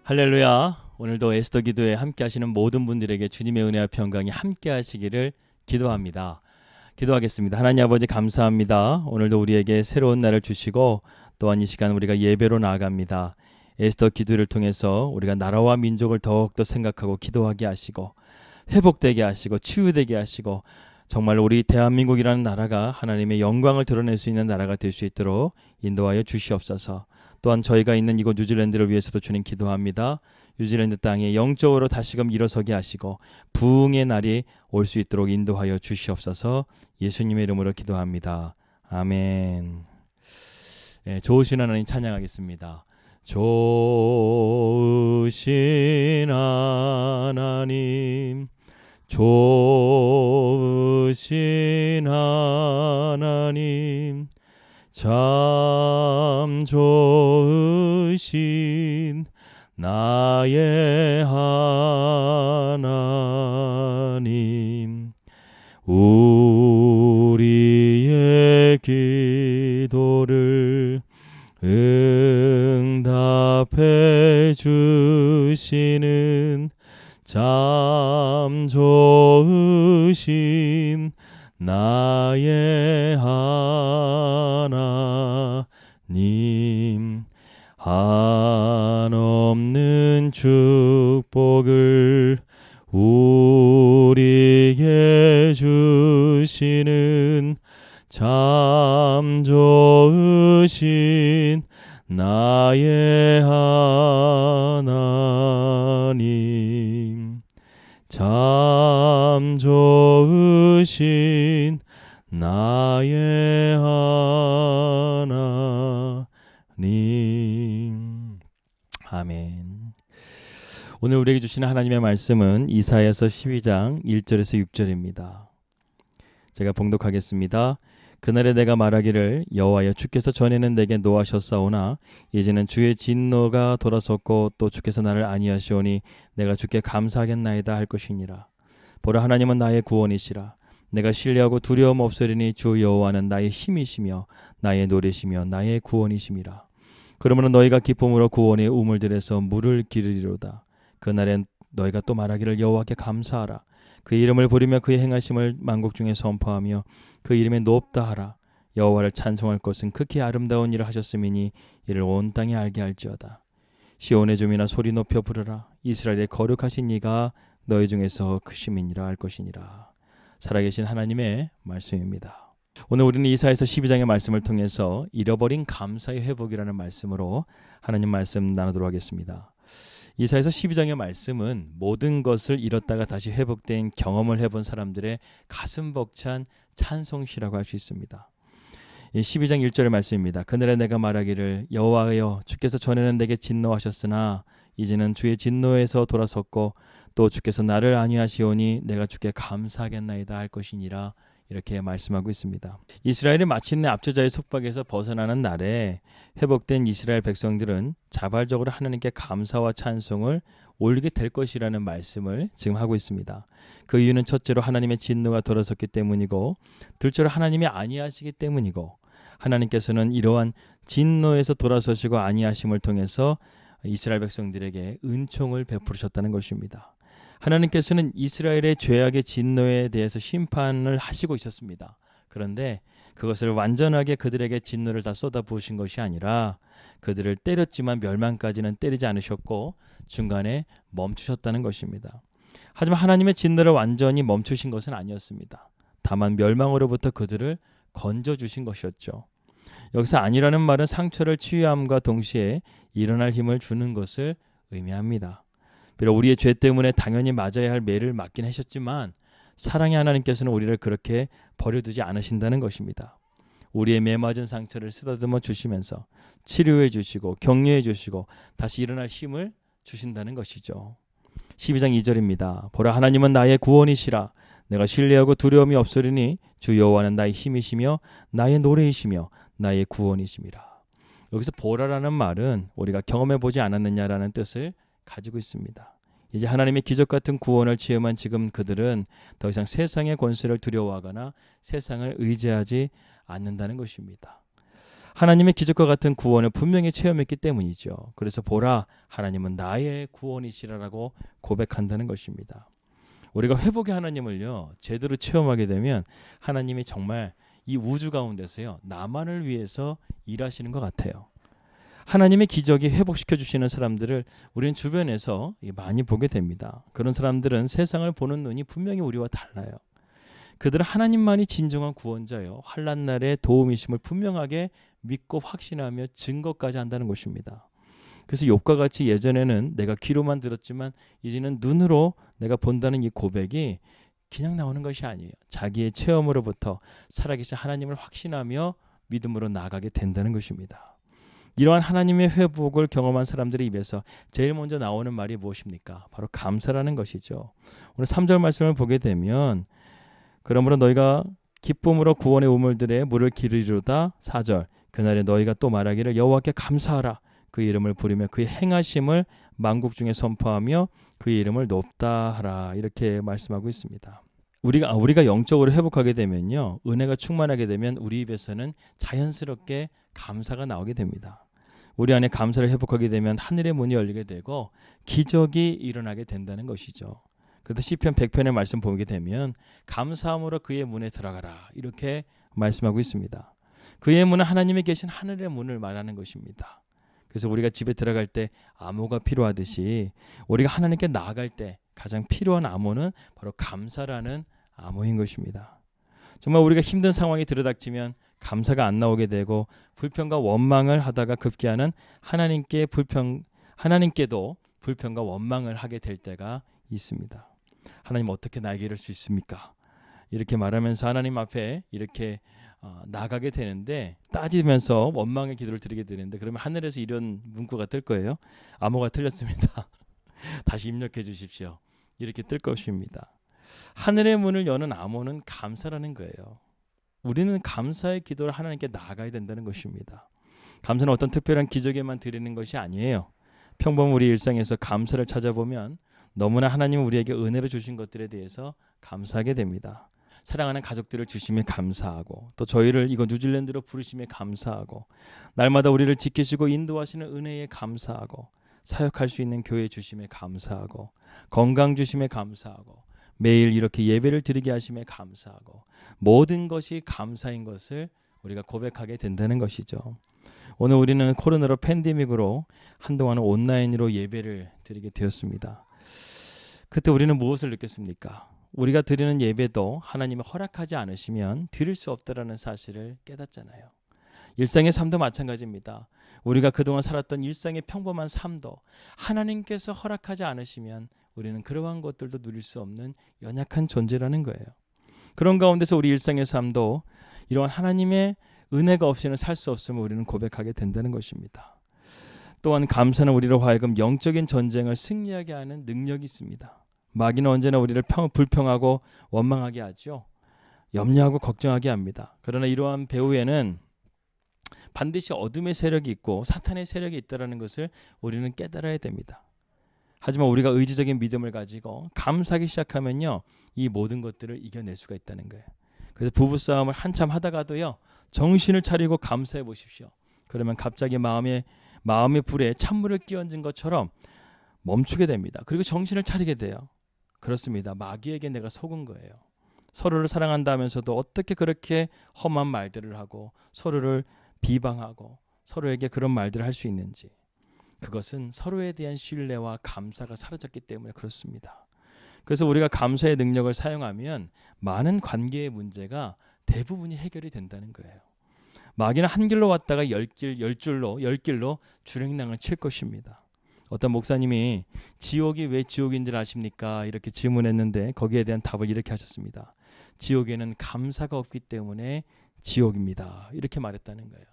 할렐루야. 오늘도 에스더 기도에 함께 하시는 모든 분들에게 주님의 은혜와 평강이 함께 하시기를 기도합니다. 기도하겠습니다. 하나님 아버지 감사합니다. 오늘도 우리에게 새로운 날을 주시고 또한 이 시간 우리가 예배로 나아갑니다. 에스더 기도를 통해서 우리가 나라와 민족을 더욱더 생각하고 기도하게 하시고 회복되게 하시고 치유되게 하시고 정말 우리 대한민국이라는 나라가 하나님의 영광을 드러낼 수 있는 나라가 될 수 있도록 인도하여 주시옵소서. 또한 저희가 있는 이곳 뉴질랜드를 위해서도 주님 기도합니다. 뉴질랜드 땅에 영적으로 다시금 일어서게 하시고 부흥의 날이 올 수 있도록 인도하여 주시옵소서. 예수님의 이름으로 기도합니다. 아멘. 좋으신 하나님 찬양하겠습니다. 좋으신 하나님, 좋으신 하나님, 참 좋으신 나의 하나님, 우리의 기도를 응답해 주시는 참 좋으신 나의 하나님, 한없는 축복을 우리에게 주시는 참 좋으신 나의 하나님, 참 좋으신 나의 하나님. 아멘. 오늘 우리에게 주시는 하나님의 말씀은 이사야서 12장 1절에서 6절입니다. 제가 봉독하겠습니다. 그날에 내가 말하기를 여호와여 주께서 전에는 내게 노하셨사오나 이제는 주의 진노가 돌아섰고 또 주께서 나를 아니하시오니 내가 주께 감사하겠나이다 할 것이니라. 보라 하나님은 나의 구원이시라. 내가 신뢰하고 두려움 없으리니 주 여호와는 나의 힘이시며 나의 노래시며 나의 구원이심이라. 그러므로 너희가 기쁨으로 구원의 우물들에서 물을 기르리로다. 그날엔 너희가 또 말하기를 여호와께 감사하라. 그의 이름을 부르며 그의 행하심을 만국 중에 선포하며 그 이름에 높다 하라. 여호와를 찬송할 것은 극히 아름다운 일을 하셨음이니 이를 온 땅에 알게 할지어다. 시온의 주민아 소리 높여 부르라. 이스라엘의 거룩하신 이가 너희 중에서 크심이니라 할 것이니라. 살아계신 하나님의 말씀입니다. 오늘 우리는 이사야서 12장의 말씀을 통해서 잃어버린 감사의 회복이라는 말씀으로 하나님 말씀 나누도록 하겠습니다. 이사야서 12장의 말씀은 모든 것을 잃었다가 다시 회복된 경험을 해본 사람들의 가슴 벅찬 찬송시라고 할 수 있습니다. 12장 1절의 말씀입니다. 그날에 내가 말하기를 여호와여 주께서 전에는 내게 진노하셨으나 이제는 주의 진노에서 돌아섰고 또 주께서 나를 안위하시오니 내가 주께 감사하겠나이다 할 것이니라. 이렇게 말씀하고 있습니다. 이스라엘이 마침내 압제자의 속박에서 벗어나는 날에 회복된 이스라엘 백성들은 자발적으로 하나님께 감사와 찬송을 올리게 될 것이라는 말씀을 지금 하고 있습니다. 그 이유는 첫째로 하나님의 진노가 돌아섰기 때문이고 둘째로 하나님이 안위하시기 때문이고 하나님께서는 이러한 진노에서 돌아서시고 안위하심을 통해서 이스라엘 백성들에게 은총을 베푸셨다는 것입니다. 하나님께서는 이스라엘의 죄악의 진노에 대해서 심판을 하시고 있었습니다. 그런데 그것을 완전하게 그들에게 진노를 다 쏟아부으신 것이 아니라 그들을 때렸지만 멸망까지는 때리지 않으셨고 중간에 멈추셨다는 것입니다. 하지만 하나님의 진노를 완전히 멈추신 것은 아니었습니다. 다만 멸망으로부터 그들을 건져주신 것이었죠. 여기서 아니라는 말은 상처를 치유함과 동시에 일어날 힘을 주는 것을 의미합니다. 비록 우리의 죄 때문에 당연히 맞아야 할 매를 맞긴 하셨지만 사랑의 하나님께서는 우리를 그렇게 버려두지 않으신다는 것입니다. 우리의 매맞은 상처를 쓰다듬어 주시면서 치료해 주시고 격려해 주시고 다시 일어날 힘을 주신다는 것이죠. 12장 2절입니다. 보라 하나님은 나의 구원이시라. 내가 신뢰하고 두려움이 없으리니 주 여호와는 나의 힘이시며 나의 노래이시며 나의 구원이심이라. 여기서 보라라는 말은 우리가 경험해보지 않았느냐라는 뜻을 가지고 있습니다. 이제 하나님의 기적 같은 구원을 체험한 지금 그들은 더 이상 세상의 권세를 두려워하거나 세상을 의지하지 않는다는 것입니다. 하나님의 기적과 같은 구원을 분명히 체험했기 때문이죠. 그래서 보라, 하나님은 나의 구원이시라라고 고백한다는 것입니다. 우리가 회복의 하나님을요 제대로 체험하게 되면 하나님이 정말 이 우주 가운데서요 나만을 위해서 일하시는 것 같아요. 하나님의 기적이 회복시켜 주시는 사람들을 우리는 주변에서 많이 보게 됩니다. 그런 사람들은 세상을 보는 눈이 분명히 우리와 달라요. 그들은 하나님만이 진정한 구원자요 환난 날에 도움이심을 분명하게 믿고 확신하며 증거까지 한다는 것입니다. 그래서 욥과 같이 예전에는 내가 귀로만 들었지만 이제는 눈으로 내가 본다는 이 고백이 그냥 나오는 것이 아니에요. 자기의 체험으로부터 살아계신 하나님을 확신하며 믿음으로 나아가게 된다는 것입니다. 이러한 하나님의 회복을 경험한 사람들의 입에서 제일 먼저 나오는 말이 무엇입니까? 바로 감사라는 것이죠. 오늘 3절 말씀을 보게 되면 그러므로 너희가 기쁨으로 구원의 우물들에 물을 기르리로다. 4절 그날에 너희가 또 말하기를 여호와께 감사하라. 그 이름을 부르며 그의 행하심을 만국 중에 선포하며 그의 이름을 높다 하라. 이렇게 말씀하고 있습니다. 우리가 영적으로 회복하게 되면요. 은혜가 충만하게 되면 우리 입에서는 자연스럽게 감사가 나오게 됩니다. 우리 안에 감사를 회복하게 되면 하늘의 문이 열리게 되고 기적이 일어나게 된다는 것이죠. 그래서 시편 100편의 말씀 보게 되면 감사함으로 그의 문에 들어가라 이렇게 말씀하고 있습니다. 그의 문은 하나님이 계신 하늘의 문을 말하는 것입니다. 그래서 우리가 집에 들어갈 때 암호가 필요하듯이 우리가 하나님께 나아갈 때 가장 필요한 암호는 바로 감사라는 암호인 것입니다. 정말 우리가 힘든 상황이 들이닥치면 감사가 안 나오게 되고 불평과 원망을 하다가 급기야는 하나님께도 불평과 원망을 하게 될 때가 있습니다. 하나님 어떻게 나에게 이럴 수 있습니까? 이렇게 말하면서 하나님 앞에 이렇게 나가게 되는데 따지면서 원망의 기도를 드리게 되는데 그러면 하늘에서 이런 문구가 뜰 거예요. 암호가 틀렸습니다. 다시 입력해 주십시오. 이렇게 뜰 것입니다. 하늘의 문을 여는 암호는 감사라는 거예요. 우리는 감사의 기도를 하나님께 나아가야 된다는 것입니다. 감사는 어떤 특별한 기적에만 드리는 것이 아니에요. 평범한 우리 일상에서 감사를 찾아보면 너무나 하나님은 우리에게 은혜로 주신 것들에 대해서 감사하게 됩니다. 사랑하는 가족들을 주심에 감사하고 또 저희를 이거 뉴질랜드로 부르심에 감사하고 날마다 우리를 지키시고 인도하시는 은혜에 감사하고 사역할 수 있는 교회 주심에 감사하고 건강 주심에 감사하고 매일 이렇게 예배를 드리게 하심에 감사하고 모든 것이 감사인 것을 우리가 고백하게 된다는 것이죠. 오늘 우리는 코로나로 팬데믹으로 한동안은 온라인으로 예배를 드리게 되었습니다. 그때 우리는 무엇을 느꼈습니까? 우리가 드리는 예배도 하나님이 허락하지 않으시면 드릴 수 없다라는 사실을 깨닫잖아요. 일상의 삶도 마찬가지입니다. 우리가 그동안 살았던 일상의 평범한 삶도 하나님께서 허락하지 않으시면 우리는 그러한 것들도 누릴 수 없는 연약한 존재라는 거예요. 그런 가운데서 우리 일상의 삶도 이러한 하나님의 은혜가 없이는 살 수 없음을 우리는 고백하게 된다는 것입니다. 또한 감사는 우리로 하여금 영적인 전쟁을 승리하게 하는 능력이 있습니다. 마귀는 언제나 우리를 불평하고 원망하게 하죠. 염려하고 걱정하게 합니다. 그러나 이러한 배후에는 반드시 어둠의 세력이 있고 사탄의 세력이 있다는 것을 우리는 깨달아야 됩니다. 하지만 우리가 의지적인 믿음을 가지고 감사하기 시작하면요. 이 모든 것들을 이겨낼 수가 있다는 거예요. 그래서 부부싸움을 한참 하다가도요. 정신을 차리고 감사해 보십시오. 그러면 갑자기 마음의 불에 찬물을 끼얹은 것처럼 멈추게 됩니다. 그리고 정신을 차리게 돼요. 그렇습니다. 마귀에게 내가 속은 거예요. 서로를 사랑한다 하면서도 어떻게 그렇게 험한 말들을 하고 서로를 비방하고 서로에게 그런 말들을 할 수 있는지. 그것은 서로에 대한 신뢰와 감사가 사라졌기 때문에 그렇습니다. 그래서 우리가 감사의 능력을 사용하면 많은 관계의 문제가 대부분이 해결이 된다는 거예요. 마귀는 한 길로 왔다가 열 길로 주행랑을 칠 것입니다. 어떤 목사님이 지옥이 왜 지옥인 줄 아십니까? 이렇게 질문했는데 거기에 대한 답을 이렇게 하셨습니다. 지옥에는 감사가 없기 때문에 지옥입니다. 이렇게 말했다는 거예요.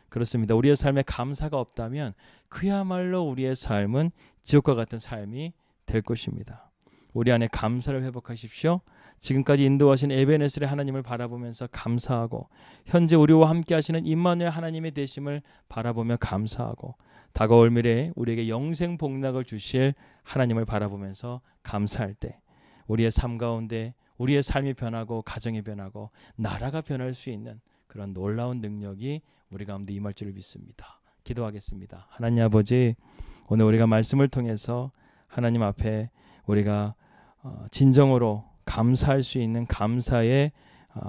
그렇습니다. 우리의 삶에 감사가 없다면 그야말로 우리의 삶은 지옥과 같은 삶이 될 것입니다. 우리 안에 감사를 회복하십시오. 지금까지 인도하신 에베네셀의 하나님을 바라보면서 감사하고 현재 우리와 함께 하시는 임마누엘 하나님의 되심을 바라보며 감사하고 다가올 미래에 우리에게 영생 복락을 주실 하나님을 바라보면서 감사할 때 우리의 삶 가운데 우리의 삶이 변하고 가정이 변하고 나라가 변할 수 있는 그런 놀라운 능력이 우리 가운데 임할 줄을 믿습니다. 기도하겠습니다. 하나님 아버지, 오늘 우리가 말씀을 통해서 하나님 앞에 우리가 진정으로 감사할 수 있는 감사의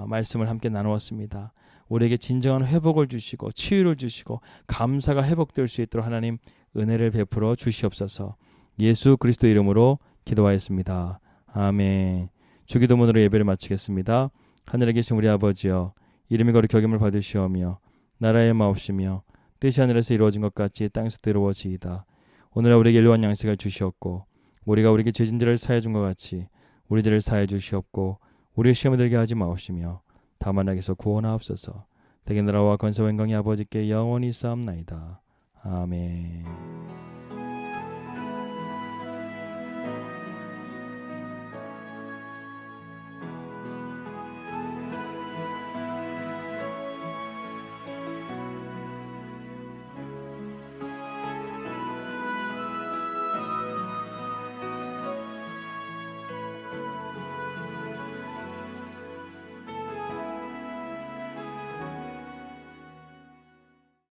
말씀을 함께 나누었습니다. 우리에게 진정한 회복을 주시고 치유를 주시고 감사가 회복될 수 있도록 하나님 은혜를 베풀어 주시옵소서. 예수 그리스도 이름으로 기도하였습니다. 아멘. 주기도문으로 예배를 마치겠습니다. 하늘에 계신 우리 아버지여, 이름이 거룩히 여김을 받으시오며 나라의 마옵시며 뜻이 하늘에서 이루어진 것 같이 땅에서 이루어지이다. 오늘 우리에게 일용할 양식을 주시옵고 우리가 우리에게 죄진들을 사해 준 것 같이 우리 죄를 사해 주시옵고 우리의 시험에 들게 하지 마옵시며 다만 악에서 구원하옵소서. 대개 나라와 권세와 영광이 아버지께 영원히 있사옵나이다. 아멘.